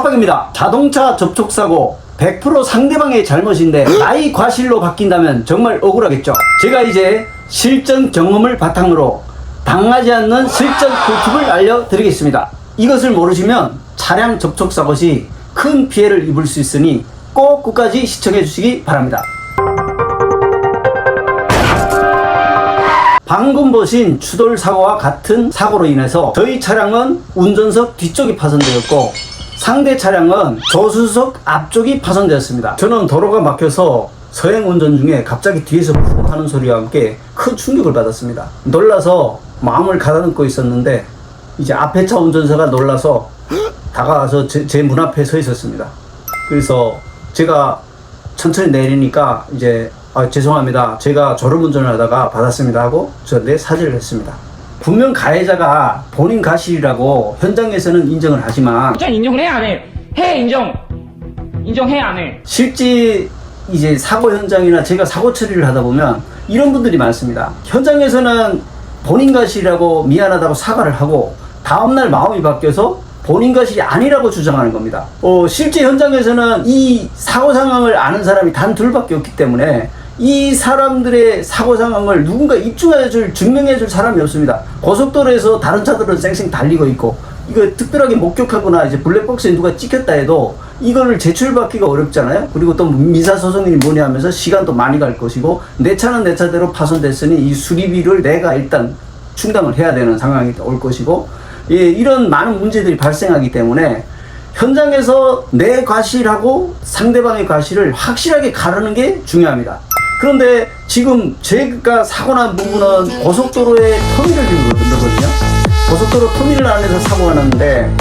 빡빡입니다. 자동차 접촉사고 100% 상대방의 잘못인데 나의 과실로 바뀐다면 정말 억울하겠죠. 제가 이제 실전 경험을 바탕으로 당하지 않는 실전 꿀팁을 알려드리겠습니다. 이것을 모르시면 차량 접촉사고 시 큰 피해를 입을 수 있으니 꼭 끝까지 시청해 주시기 바랍니다. 방금 보신 추돌 사고와 같은 사고로 인해서 저희 차량은 운전석 뒤쪽이 파손되었고 상대 차량은 조수석 앞쪽이 파손되었습니다. 저는 도로가 막혀서 서행 운전 중에 갑자기 뒤에서 푹 하는 소리와 함께 큰 충격을 받았습니다. 놀라서 마음을 가다듬고 있었는데 이제 앞에 차 운전사가 놀라서 다가와서 제 문 앞에 서 있었습니다. 그래서 제가 천천히 내리니까 이제 죄송합니다. 제가 졸음운전을 하다가 받았습니다 하고 저한테 사죄를 했습니다. 분명 가해자가 본인 가실이라고 현장에서는 인정을 하지만 인정을 해 안 해? 해 인정해 안 해? 실제 이제 사고 현장이나 제가 사고 처리를 하다 보면 이런 분들이 많습니다. 현장에서는 본인 가실이라고 미안하다고 사과를 하고 다음날 마음이 바뀌어서 본인 가실이 아니라고 주장하는 겁니다. 실제 현장에서는 이 사고 상황을 아는 사람이 단 둘밖에 없기 때문에 이 사람들의 사고 상황을 누군가 입증해줄, 증명해줄 사람이 없습니다. 고속도로에서 다른 차들은 쌩쌩 달리고 있고, 이거 특별하게 목격하거나 이제 블랙박스에 누가 찍혔다 해도 이거를 제출받기가 어렵잖아요. 그리고 또 민사소송이 뭐냐 하면서 시간도 많이 갈 것이고, 내 차는 내 차대로 파손됐으니 이 수리비를 내가 일단 충당을 해야 되는 상황이 올 것이고, 예, 이런 많은 문제들이 발생하기 때문에 현장에서 내 과실하고 상대방의 과실을 확실하게 가르는 게 중요합니다. 그런데 지금 제가 사고 난 부분은 고속도로의 터미널이거든요. 고속도로 터미널 안에서 사고가 났는데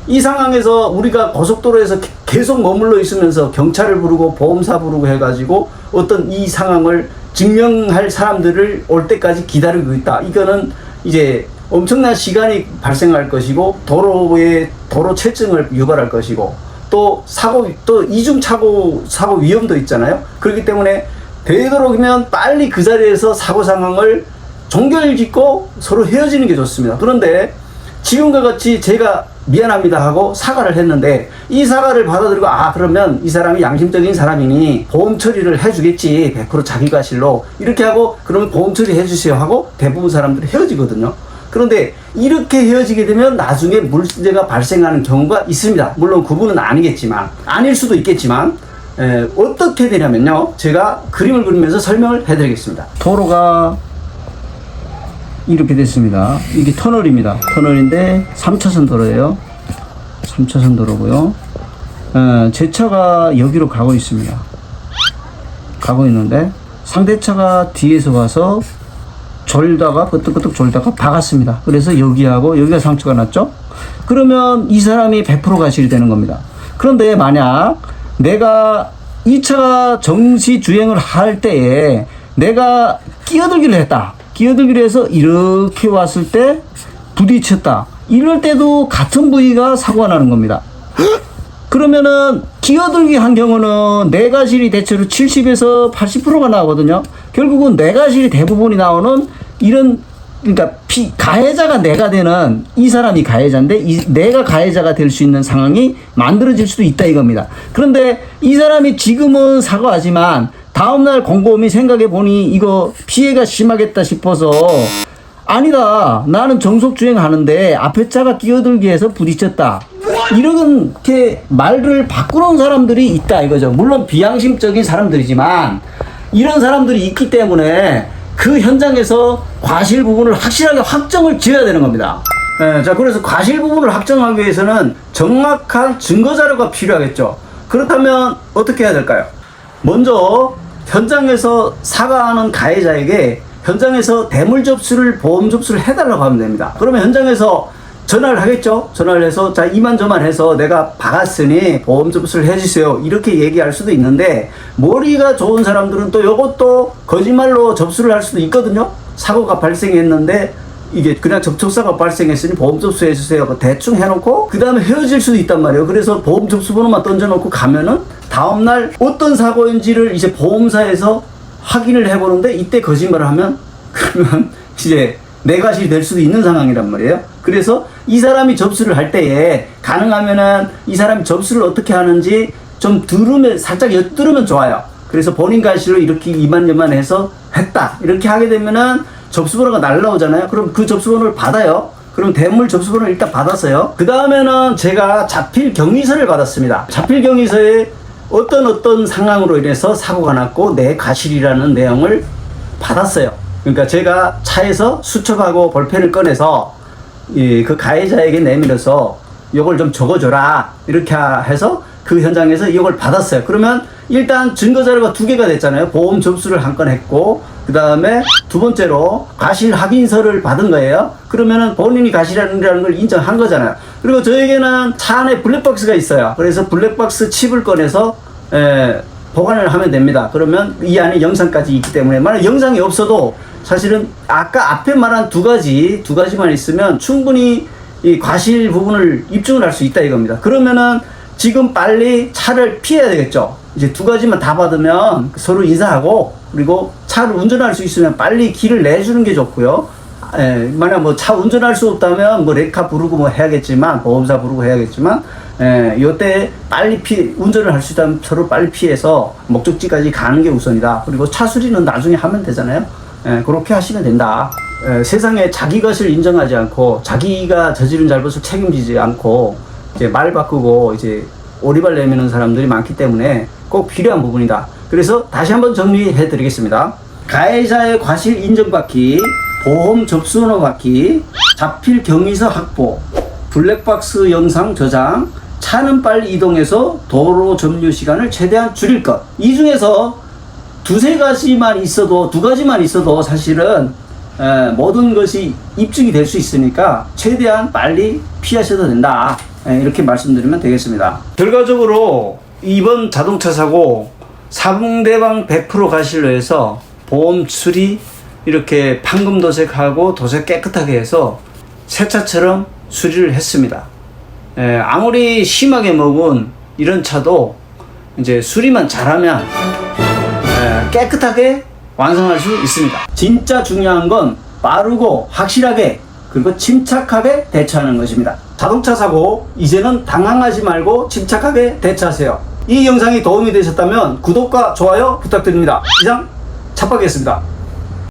이 상황에서 우리가 고속도로에서 계속 머물러 있으면서 경찰을 부르고 보험사 부르고 해가지고 어떤 이 상황을 증명할 사람들을 올 때까지 기다리고 있다. 이거는 이제 엄청난 시간이 발생할 것이고 도로 체증을 유발할 것이고 또 이중 사고 위험도 있잖아요. 그렇기 때문에 되도록이면 빨리 그 자리에서 사고 상황을 종결짓고 서로 헤어지는 게 좋습니다. 그런데 지금과 같이 제가 미안합니다 하고 사과를 했는데 이 사과를 받아들이고 그러면 이 사람이 양심적인 사람이니 보험 처리를 해주겠지 100% 자기 과실로 이렇게 하고 그러면 보험 처리 해주세요 하고 대부분 사람들이 헤어지거든요. 그런데 이렇게 헤어지게 되면 나중에 문제가 발생하는 경우가 있습니다. 물론 그분은 아니겠지만 아닐 수도 있겠지만 어떻게 되냐면요, 제가 그림을 그리면서 설명을 해드리겠습니다. 도로가 이렇게 됐습니다. 이게 터널입니다. 터널인데 3차선 도로예요. 3차선 도로고요. 제 차가 여기로 가고 있습니다. 가고 있는데 상대차가 뒤에서 와서 졸다가 끄떡끄떡 졸다가 박았습니다. 그래서 여기가 상처가 났죠. 그러면 이 사람이 100% 과실이 되는 겁니다. 그런데 만약 내가 이 차가 정시 주행을 할 때에 내가 끼어들기를 했다. 끼어들기를 해서 이렇게 왔을 때 부딪혔다. 이럴 때도 같은 부위가 사고가 나는 겁니다. 그러면은 끼어들기 한 경우는 내과실이 대체로 70에서 80%가 나오거든요. 결국은 내과실이 대부분이 나오는 이런, 그러니까 가해자가 내가 되는 이 사람이 가해자인데 내가 가해자가 될 수 있는 상황이 만들어질 수도 있다 이겁니다. 그런데 이 사람이 지금은 사과하지만 다음날 곰곰이 생각해 보니 이거 피해가 심하겠다 싶어서 아니다, 나는 정속 주행하는데 앞에 차가 끼어들기 해서 부딪혔다, 이렇게 말을 바꾸는 사람들이 있다 이거죠. 물론 비양심적인 사람들이지만 이런 사람들이 있기 때문에 그 현장에서 과실 부분을 확실하게 확정을 지어야 되는 겁니다. 자, 그래서 과실 부분을 확정하기 위해서는 정확한 증거 자료가 필요하겠죠. 그렇다면 어떻게 해야 될까요? 먼저 현장에서 사과하는 가해자에게 현장에서 대물 접수를, 보험 접수를 해달라고 하면 됩니다. 그러면 현장에서 전화를 하겠죠. 전화를 해서 자, 이만저만 해서 내가 박았으니 보험 접수를 해주세요, 이렇게 얘기할 수도 있는데 머리가 좋은 사람들은 또 이것도 거짓말로 접수를 할 수도 있거든요. 사고가 발생했는데 이게 그냥 접촉사가 발생했으니 보험 접수해주세요 대충 해놓고 그 다음에 헤어질 수도 있단 말이에요. 그래서 보험 접수번호만 던져놓고 가면은 다음날 어떤 사고인지를 이제 보험사에서 확인을 해보는데 이때 거짓말을 하면 그러면 이제 내 과실이 될 수도 있는 상황이란 말이에요. 그래서 이 사람이 접수를 할 때에 가능하면은 이 사람이 접수를 어떻게 하는지 좀 들으면, 살짝 엿들으면 좋아요. 그래서 본인 과실로 이렇게 이만저만해서 했다 이렇게 하게 되면은 접수번호가 날라오잖아요. 그럼 그 접수번호를 받아요. 그럼 대물 접수번호를 일단 받았어요. 그 다음에는 제가 자필 경위서를 받았습니다. 자필 경위서에 어떤 상황으로 인해서 사고가 났고 내 과실이라는 내용을 받았어요. 그러니까 제가 차에서 수첩하고 볼펜을 꺼내서 그 가해자에게 내밀어서 이걸 좀 적어줘라 이렇게 해서 그 현장에서 이걸 받았어요. 그러면 일단 증거자료가 2개가 됐잖아요. 보험 접수를 한 건 했고 그 다음에 두 번째로 과실 확인서를 받은 거예요. 그러면은 본인이 과실이라는 걸 인정한 거잖아요. 그리고 저에게는 차 안에 블랙박스가 있어요. 그래서 블랙박스 칩을 꺼내서 보관을 하면 됩니다. 그러면 이 안에 영상까지 있기 때문에 만약 영상이 없어도 사실은 아까 앞에 말한 두 가지만 있으면 충분히 이 과실 부분을 입증을 할 수 있다 이겁니다. 그러면은 지금 빨리 차를 피해야 되겠죠. 이제 2가지만 다 받으면 서로 인사하고 그리고 차를 운전할 수 있으면 빨리 길을 내주는 게 좋고요. 만약 뭐 차 운전할 수 없다면 뭐 레카 부르고 뭐 해야겠지만 보험사 부르고 해야겠지만 요때 빨리 운전을 할 수 있다면 서로 빨리 피해서 목적지까지 가는 게 우선이다. 그리고 차 수리는 나중에 하면 되잖아요. 그렇게 하시면 된다. 세상에 자기 것을 인정하지 않고 자기가 저지른 잘못을 책임지지 않고 이제 말 바꾸고 이제 오리발 내미는 사람들이 많기 때문에 꼭 필요한 부분이다. 그래서 다시 한번 정리해 드리겠습니다. 가해자의 과실 인정받기, 보험 접수번호 받기, 자필 경위서 확보, 블랙박스 영상 저장, 차는 빨리 이동해서 도로 점유 시간을 최대한 줄일 것. 이 중에서 2가지만 있어도 사실은 모든 것이 입증이 될 수 있으니까 최대한 빨리 피하셔도 된다. 이렇게 말씀드리면 되겠습니다. 결과적으로 이번 자동차 사고 상대방 100% 과실로 해서 보험 수리 이렇게 판금 도색하고 도색 깨끗하게 해서 새 차처럼 수리를 했습니다. 아무리 심하게 먹은 이런 차도 이제 수리만 잘하면 깨끗하게 완성할 수 있습니다. 진짜 중요한 건 빠르고 확실하게 그리고 침착하게 대처하는 것입니다. 자동차 사고 이제는 당황하지 말고 침착하게 대처하세요. 이 영상이 도움이 되셨다면 구독과 좋아요 부탁드립니다. 이상 차박이었습니다.